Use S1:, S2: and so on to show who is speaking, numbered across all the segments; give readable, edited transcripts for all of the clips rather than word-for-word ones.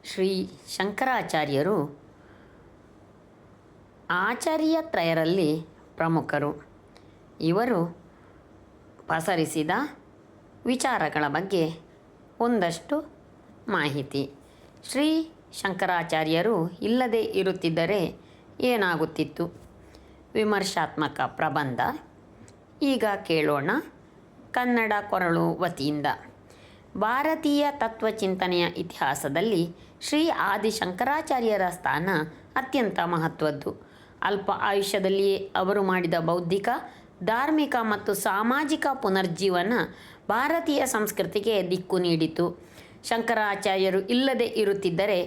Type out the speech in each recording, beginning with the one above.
S1: ಶ್ರೀ ಶಂಕರಾಚಾರ್ಯರು ಆಚಾರ್ಯತ್ರಯರಲ್ಲಿ ಪ್ರಮುಖರು. ಇವರು ಪಸರಿಸಿದ ವಿಚಾರಗಳ ಬಗ್ಗೆ ಒಂದಷ್ಟು ಮಾಹಿತಿ. ಶ್ರೀ ಶಂಕರಾಚಾರ್ಯರು ಇಲ್ಲದೆ ಇರುತ್ತಿದ್ದರೆ ಏನಾಗುತ್ತಿತ್ತು? ವಿಮರ್ಶಾತ್ಮಕ ಪ್ರಬಂಧ ಈಗ ಕೇಳೋಣ. ಕನ್ನಡ ಕೊರಳು ವತಿಯಿಂದ. ಭಾರತೀಯ ತತ್ವಚಿಂತನೆಯ ಇತಿಹಾಸದಲ್ಲಿ ಶ್ರೀ ಆದಿಶಂಕರಾಚಾರ್ಯರ ಸ್ಥಾನ ಅತ್ಯಂತ ಮಹತ್ವದ್ದು. ಅಲ್ಪ ಆಯುಷ್ಯದಲ್ಲಿಯೇ ಅವರು ಮಾಡಿದ ಬೌದ್ಧಿಕ, ಧಾರ್ಮಿಕ ಮತ್ತು ಸಾಮಾಜಿಕ ಪುನರ್ಜೀವನ ಭಾರತೀಯ ಸಂಸ್ಕೃತಿಗೆ ದಿಕ್ಕು ನೀಡಿತು. ಶಂಕರಾಚಾರ್ಯರು ಇಲ್ಲದೆ ಇರುತ್ತಿದ್ದರೆ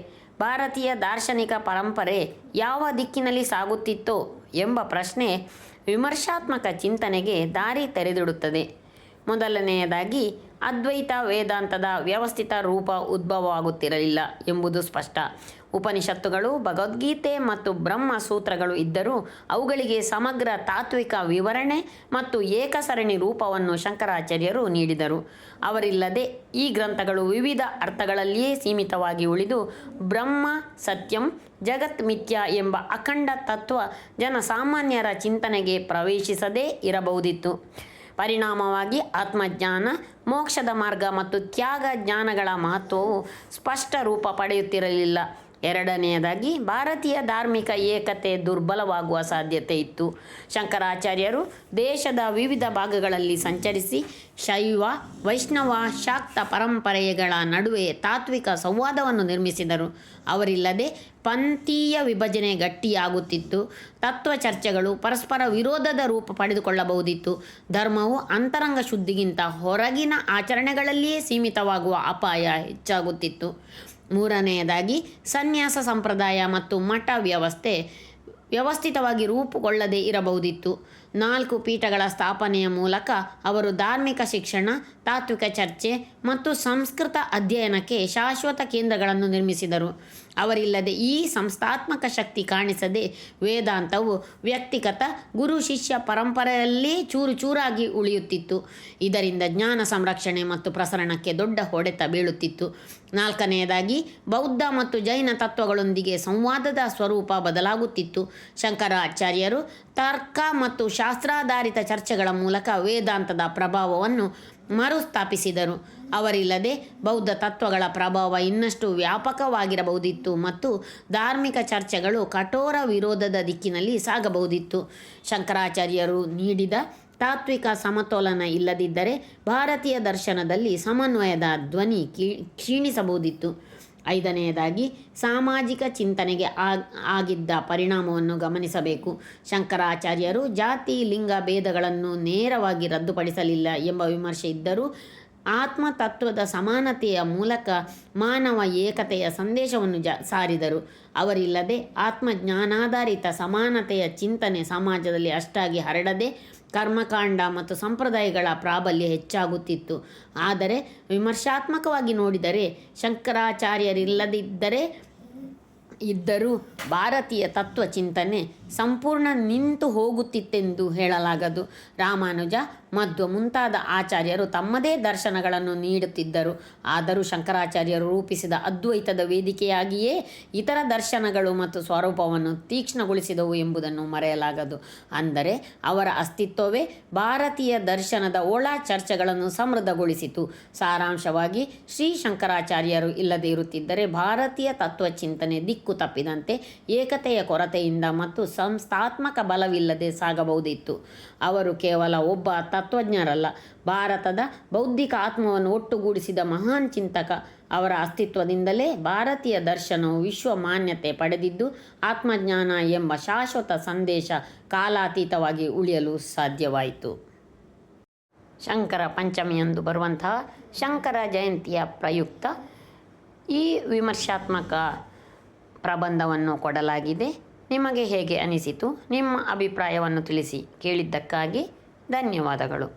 S1: ಭಾರತೀಯ ದಾರ್ಶನಿಕ ಪರಂಪರೆ ಯಾವ ದಿಕ್ಕಿನಲ್ಲಿ ಸಾಗುತ್ತಿತ್ತೋ ಎಂಬ ಪ್ರಶ್ನೆ ವಿಮರ್ಶಾತ್ಮಕ ಚಿಂತನೆಗೆ ದಾರಿ ತೆರೆದಿಡುತ್ತದೆ. ಮೊದಲನೆಯದಾಗಿ, ಅದ್ವೈತ ವೇದಾಂತದ ವ್ಯವಸ್ಥಿತ ರೂಪ ಉದ್ಭವವಾಗುತ್ತಿರಲಿಲ್ಲ ಎಂಬುದು ಸ್ಪಷ್ಟ. ಉಪನಿಷತ್ತುಗಳು, ಭಗವದ್ಗೀತೆ ಮತ್ತು ಬ್ರಹ್ಮ ಸೂತ್ರಗಳು ಇದ್ದರೂ ಅವುಗಳಿಗೆ ಸಮಗ್ರ ತಾತ್ವಿಕ ವಿವರಣೆ ಮತ್ತು ಏಕಸರಣಿ ರೂಪವನ್ನು ಶಂಕರಾಚಾರ್ಯರು ನೀಡಿದರು. ಅವರಿಲ್ಲದೆ ಈ ಗ್ರಂಥಗಳು ವಿವಿಧ ಅರ್ಥಗಳಲ್ಲಿಯೇ ಸೀಮಿತವಾಗಿ ಉಳಿದು ಬ್ರಹ್ಮ ಸತ್ಯಂ, ಜಗತ್ ಮಿಥ್ಯ ಎಂಬ ಅಖಂಡ ತತ್ವ ಜನಸಾಮಾನ್ಯರ ಚಿಂತನೆಗೆ ಪ್ರವೇಶಿಸದೇ ಇರಬಹುದಿತ್ತು. ಪರಿಣಾಮವಾಗಿ ಆತ್ಮಜ್ಞಾನ, ಮೋಕ್ಷದ ಮಾರ್ಗ ಮತ್ತು ತ್ಯಾಗ ಜ್ಞಾನಗಳ ಮಹತ್ವವು ಸ್ಪಷ್ಟ ರೂಪ ಪಡೆಯುತ್ತಿರಲಿಲ್ಲ. ಎರಡನೆಯದಾಗಿ, ಭಾರತೀಯ ಧಾರ್ಮಿಕ ಏಕತೆ ದುರ್ಬಲವಾಗುವ ಸಾಧ್ಯತೆ ಇತ್ತು. ಶಂಕರಾಚಾರ್ಯರು ದೇಶದ ವಿವಿಧ ಭಾಗಗಳಲ್ಲಿ ಸಂಚರಿಸಿ ಶೈವ, ವೈಷ್ಣವ, ಶಾಕ್ತ ಪರಂಪರೆಗಳ ನಡುವೆ ತಾತ್ವಿಕ ಸಂವಾದವನ್ನು ನಿರ್ಮಿಸಿದರು. ಅವರಿಲ್ಲದೆ ಪಂಥೀಯ ವಿಭಜನೆ ಗಟ್ಟಿಯಾಗುತ್ತಿತ್ತು. ತತ್ವ ಚರ್ಚೆಗಳು ಪರಸ್ಪರ ವಿರೋಧದ ರೂಪ ಪಡೆದುಕೊಳ್ಳಬಹುದಿತ್ತು. ಧರ್ಮವು ಅಂತರಂಗ ಶುದ್ಧಿಗಿಂತ ಹೊರಗಿನ ಆಚರಣೆಗಳಲ್ಲಿಯೇ ಸೀಮಿತವಾಗುವ ಅಪಾಯ ಹೆಚ್ಚಾಗುತ್ತಿತ್ತು. ಮೂರನೆಯದಾಗಿ, ಸನ್ಯಾಸ ಸಂಪ್ರದಾಯ ಮತ್ತು ಮಠ ವ್ಯವಸ್ಥಿತವಾಗಿ ರೂಪುಗೊಳ್ಳದೇ ಇರಬಹುದಿತ್ತು. 4 ಪೀಠಗಳ ಸ್ಥಾಪನೆಯ ಮೂಲಕ ಅವರು ಧಾರ್ಮಿಕ ಶಿಕ್ಷಣ, ತಾತ್ವಿಕ ಚರ್ಚೆ ಮತ್ತು ಸಂಸ್ಕೃತ ಅಧ್ಯಯನಕ್ಕೆ ಶಾಶ್ವತ ಕೇಂದ್ರಗಳನ್ನು ನಿರ್ಮಿಸಿದರು. ಅವರಿಲ್ಲದೆ ಈ ಸಂಸ್ಥಾತ್ಮಕ ಶಕ್ತಿ ಕಾಣಿಸದೆ ವೇದಾಂತವು ವ್ಯಕ್ತಿಗತ ಗುರು ಶಿಷ್ಯ ಪರಂಪರೆಯಲ್ಲೇ ಚೂರು ಚೂರಾಗಿ ಉಳಿಯುತ್ತಿತ್ತು. ಇದರಿಂದ ಜ್ಞಾನ ಸಂರಕ್ಷಣೆ ಮತ್ತು ಪ್ರಸರಣಕ್ಕೆ ದೊಡ್ಡ ಹೊಡೆತ ಬೀಳುತ್ತಿತ್ತು. ನಾಲ್ಕನೆಯದಾಗಿ, ಬೌದ್ಧ ಮತ್ತು ಜೈನ ತತ್ವಗಳೊಂದಿಗೆ ಸಂವಾದದ ಸ್ವರೂಪ ಬದಲಾಗುತ್ತಿತ್ತು. ಶಂಕರಾಚಾರ್ಯರು ತರ್ಕ ಮತ್ತು ಶಾಸ್ತ್ರಾಧಾರಿತ ಚರ್ಚೆಗಳ ಮೂಲಕ ವೇದಾಂತದ ಪ್ರಭಾವವನ್ನು ಮರುಸ್ಥಾಪಿಸಿದರು. ಅವರಿಲ್ಲದೆ ಬೌದ್ಧ ತತ್ವಗಳ ಪ್ರಭಾವ ಇನ್ನಷ್ಟು ವ್ಯಾಪಕವಾಗಿರಬಹುದಿತ್ತು ಮತ್ತು ಧಾರ್ಮಿಕ ಚರ್ಚೆಗಳು ಕಠೋರ ವಿರೋಧದ ದಿಕ್ಕಿನಲ್ಲಿ ಸಾಗಬಹುದಿತ್ತು. ಶಂಕರಾಚಾರ್ಯರು ನೀಡಿದ ತಾತ್ವಿಕ ಸಮತೋಲನ ಇಲ್ಲದಿದ್ದರೆ ಭಾರತೀಯ ದರ್ಶನದಲ್ಲಿ ಸಮನ್ವಯದ ಧ್ವನಿ ಕ್ಷೀಣಿಸಬಹುದಿತ್ತು. ಐದನೆಯದಾಗಿ, ಸಾಮಾಜಿಕ ಚಿಂತನೆಗೆ ಆಗಿದ್ದ ಪರಿಣಾಮವನ್ನು ಗಮನಿಸಬೇಕು. ಶಂಕರಾಚಾರ್ಯರು ಜಾತಿ, ಲಿಂಗ ಭೇದಗಳನ್ನು ನೇರವಾಗಿ ರದ್ದುಪಡಿಸಲಿಲ್ಲ ಎಂಬ ವಿಮರ್ಶೆ ಇದ್ದರೂ ಆತ್ಮತತ್ವದ ಸಮಾನತೆಯ ಮೂಲಕ ಮಾನವ ಏಕತೆಯ ಸಂದೇಶವನ್ನು ಸಾರಿದರು. ಅವರಿಲ್ಲದೆ ಆತ್ಮಜ್ಞಾನಾಧಾರಿತ ಸಮಾನತೆಯ ಚಿಂತನೆ ಸಮಾಜದಲ್ಲಿ ಅಷ್ಟಾಗಿ ಹರಡದೆ ಕರ್ಮಕಾಂಡ ಮತ್ತು ಸಂಪ್ರದಾಯಗಳ ಪ್ರಾಬಲ್ಯ ಹೆಚ್ಚಾಗುತ್ತಿತ್ತು. ಆದರೆ ವಿಮರ್ಶಾತ್ಮಕವಾಗಿ ನೋಡಿದರೆ ಇದ್ದರೂ ಭಾರತೀಯ ತತ್ವ ಚಿಂತನೆ ಸಂಪೂರ್ಣ ನಿಂತು ಹೋಗುತ್ತಿತ್ತೆಂದು ಹೇಳಲಾಗದು. ರಾಮಾನುಜ, ಮಧ್ವ ಮುಂತಾದ ಆಚಾರ್ಯರು ತಮ್ಮದೇ ದರ್ಶನಗಳನ್ನು ನೀಡುತ್ತಿದ್ದರು. ಆದರೂ ಶಂಕರಾಚಾರ್ಯರು ರೂಪಿಸಿದ ಅದ್ವೈತದ ವೇದಿಕೆಯಾಗಿಯೇ ಇತರ ದರ್ಶನಗಳು ಮತ್ತು ಸ್ವರೂಪವನ್ನು ತೀಕ್ಷ್ಣಗೊಳಿಸಿದವು ಎಂಬುದನ್ನು ಮರೆಯಲಾಗದು. ಅಂದರೆ ಅವರ ಅಸ್ತಿತ್ವವೇ ಭಾರತೀಯ ದರ್ಶನದ ಒಳ ಚರ್ಚೆಗಳನ್ನು ಸಮೃದ್ಧಗೊಳಿಸಿತು. ಸಾರಾಂಶವಾಗಿ, ಶ್ರೀ ಶಂಕರಾಚಾರ್ಯರು ಇಲ್ಲದೇ ಇರುತ್ತಿದ್ದರೆ ಭಾರತೀಯ ತತ್ವಚಿಂತನೆ ದಿಕ್ಕು ತಪ್ಪಿದಂತೆ, ಏಕತೆಯ ಕೊರತೆಯಿಂದ ಮತ್ತು ಸಂಸ್ಥಾತ್ಮಕ ಬಲವಿಲ್ಲದೆ ಸಾಗಬಹುದಿತ್ತು. ಅವರು ಕೇವಲ ಒಬ್ಬ ತತ್ವಜ್ಞರಲ್ಲ, ಭಾರತದ ಬೌದ್ಧಿಕ ಆತ್ಮವನ್ನು ಒಟ್ಟುಗೂಡಿಸಿದ ಮಹಾನ್ ಚಿಂತಕ. ಅವರ ಅಸ್ತಿತ್ವದಿಂದಲೇ ಭಾರತೀಯ ದರ್ಶನವು ವಿಶ್ವ ಮಾನ್ಯತೆ ಪಡೆದಿದ್ದು, ಆತ್ಮಜ್ಞಾನ ಎಂಬ ಶಾಶ್ವತ ಸಂದೇಶ ಕಾಲಾತೀತವಾಗಿ ಉಳಿಯಲು ಸಾಧ್ಯವಾಯಿತು. ಶಂಕರ ಪಂಚಮಿಯಂದು ಬರುವಂತಹ ಶಂಕರ ಜಯಂತಿಯ ಪ್ರಯುಕ್ತ ಈ ವಿಮರ್ಶಾತ್ಮಕ ಪ್ರಬಂಧವನ್ನು ಕೊಡಲಾಗಿದೆ. ನಿಮಗೆ ಹೇಗೆ ಅನಿಸಿತು? ನಿಮ್ಮ ಅಭಿಪ್ರಾಯವನ್ನು ತಿಳಿಸಿ. ಕೇಳಿದ್ದಕ್ಕಾಗಿ ಧನ್ಯವಾದಗಳು.